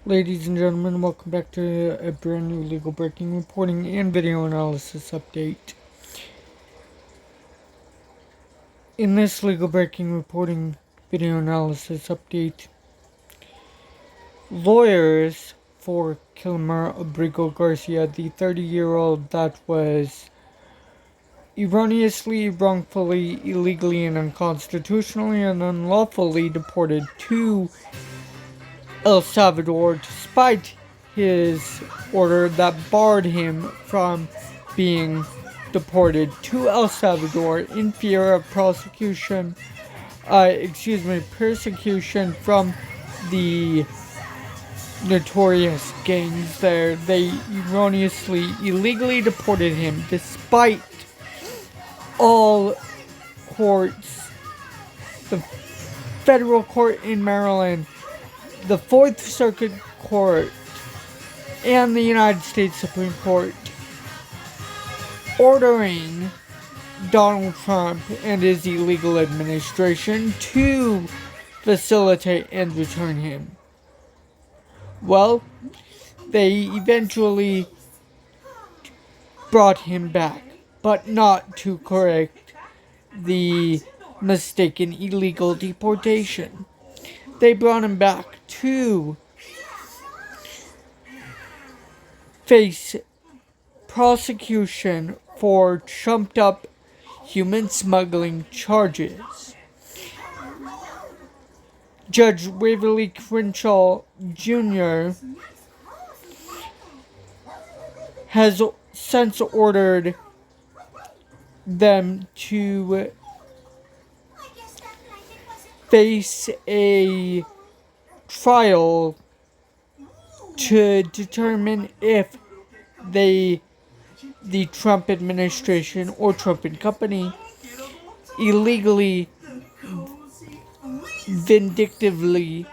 Ladies and gentlemen, welcome back to a brand new legal breaking reporting and video analysis update. In this legal breaking reporting video analysis update, lawyers for Kilmar Abrego Garcia, the 30-year-old that was erroneously, wrongfully, illegally, and unconstitutionally and unlawfully deported to El Salvador despite his order that barred him from being deported to El Salvador in fear of persecution from the notorious gangs there. They erroneously, illegally deported him despite all courts, the federal court in Maryland, the Fourth Circuit Court, and the United States Supreme Court ordering Donald Trump and his illegal administration to facilitate and return him. Well, they eventually brought him back, but not to correct the mistaken illegal deportation. They brought him back to face prosecution for trumped up human smuggling charges. Judge Waverly Crenshaw Jr. has since ordered them to face a trial to determine if the Trump administration or Trump and company illegally, vindictively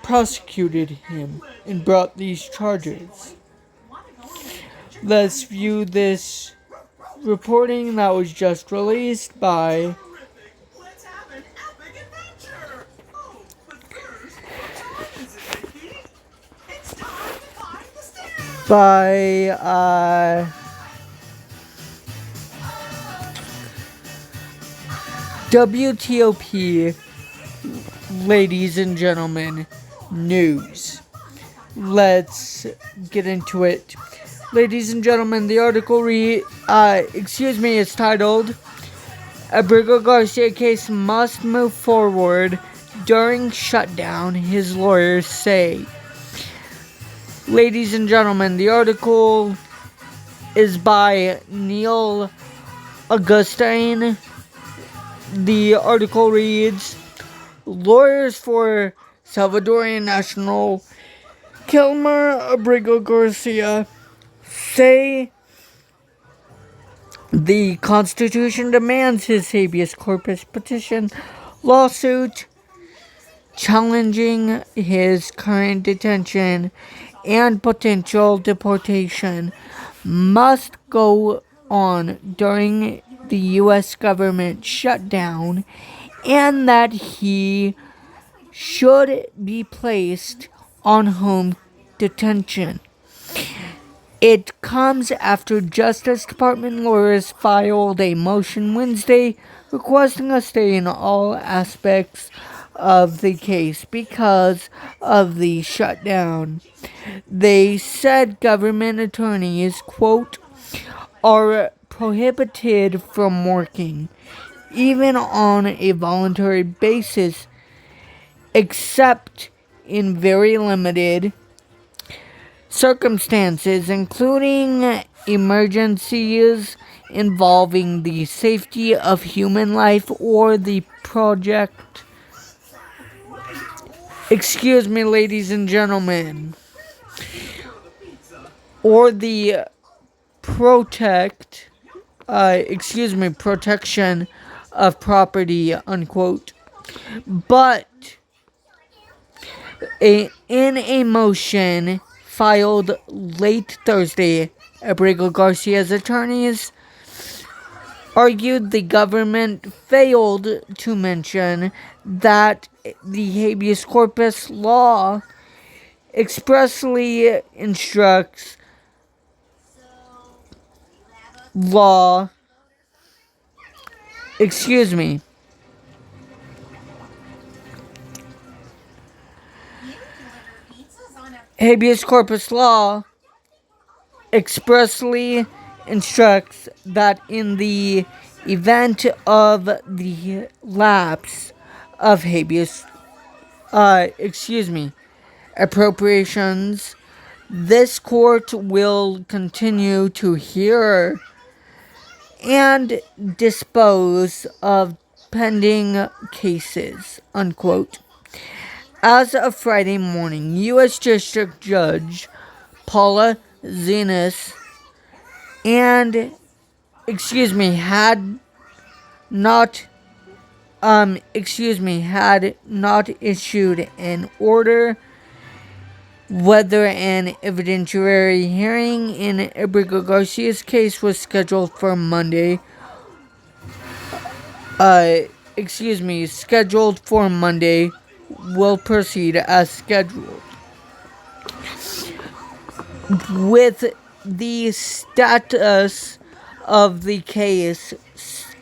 prosecuted him and brought these charges. Let's view this reporting that was just released by WTOP, ladies and gentlemen, news. Let's get into it. Ladies and gentlemen, the article is titled, Abrego Garcia case must move forward during shutdown, his lawyers say. Ladies and gentlemen, the article is by Neil Augustine. The article reads, lawyers for Salvadorian national Kilmar Abrego Garcia say the Constitution demands his habeas corpus petition lawsuit challenging his current detention and potential deportation must go on during the U.S. government shutdown, and that he should be placed on home detention. It comes after Justice Department lawyers filed a motion Wednesday requesting a stay in all aspects of the case because of the shutdown. They said government attorneys, quote, are prohibited from working, even on a voluntary basis, except in very limited circumstances, including emergencies involving the safety of human life or the project. Excuse me, ladies and gentlemen. Or the protection of property, unquote. But in a motion filed late Thursday, Abrego Garcia's attorneys argued the government failed to mention that the habeas corpus law expressly instructs law, excuse me, habeas corpus law expressly instructs that in the event of the lapse of habeas, appropriations, this court will continue to hear and dispose of pending cases, unquote. As of Friday morning, U.S. District Judge Paula Zenas had not issued an order whether an evidentiary hearing in Abrego Garcia's case was scheduled for Monday. Will proceed as scheduled. With the status of the case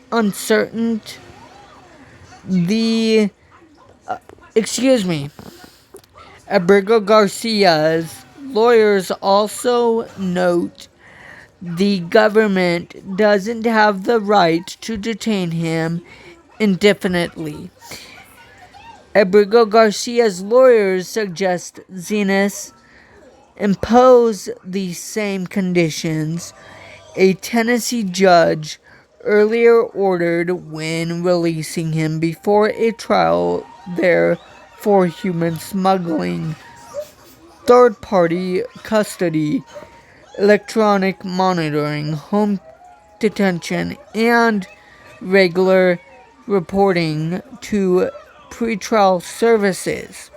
uncertain, Abrego Garcia's lawyers also note the government doesn't have the right to detain him indefinitely. Abrego Garcia's lawyers suggest Zenas impose the same conditions a Tennessee judge earlier ordered when releasing him before a trial there for human smuggling, third-party custody, electronic monitoring, home detention, and regular reporting to pretrial services.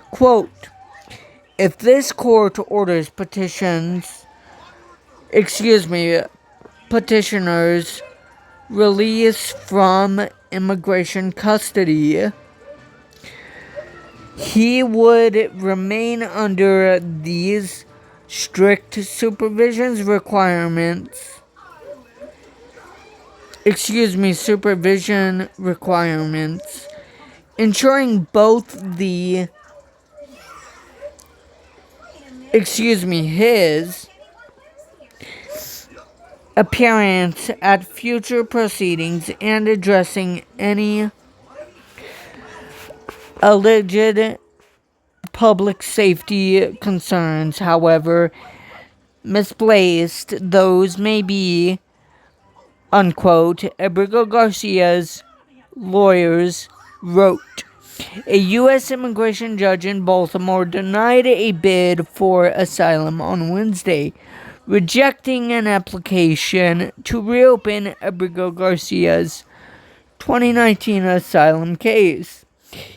Quote, if this court orders petitioners release from immigration custody, he would remain under these strict supervision requirements, ensuring both his appearance at future proceedings and addressing any alleged public safety concerns, however misplaced those may be, unquote, Abrego Garcia's lawyers wrote. A U.S. immigration judge in Baltimore denied a bid for asylum on Wednesday, rejecting an application to reopen Abrego Garcia's 2019 asylum case.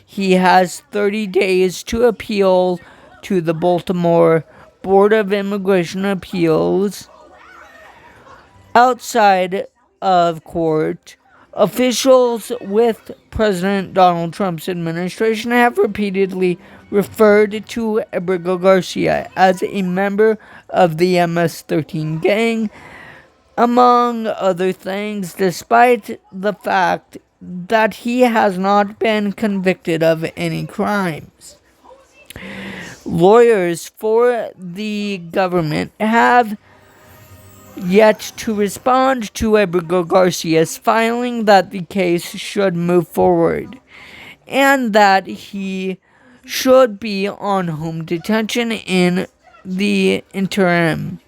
He has 30 days to appeal to the Baltimore Board of Immigration Appeals. Outside of court, officials with President Donald Trump's administration have repeatedly referred to Abrego Garcia as a member of the MS-13 gang, among other things, despite the fact that he has not been convicted of any crimes. Lawyers for the government have yet to respond to Abrego Garcia's filing that the case should move forward and that he should be on home detention in the interim.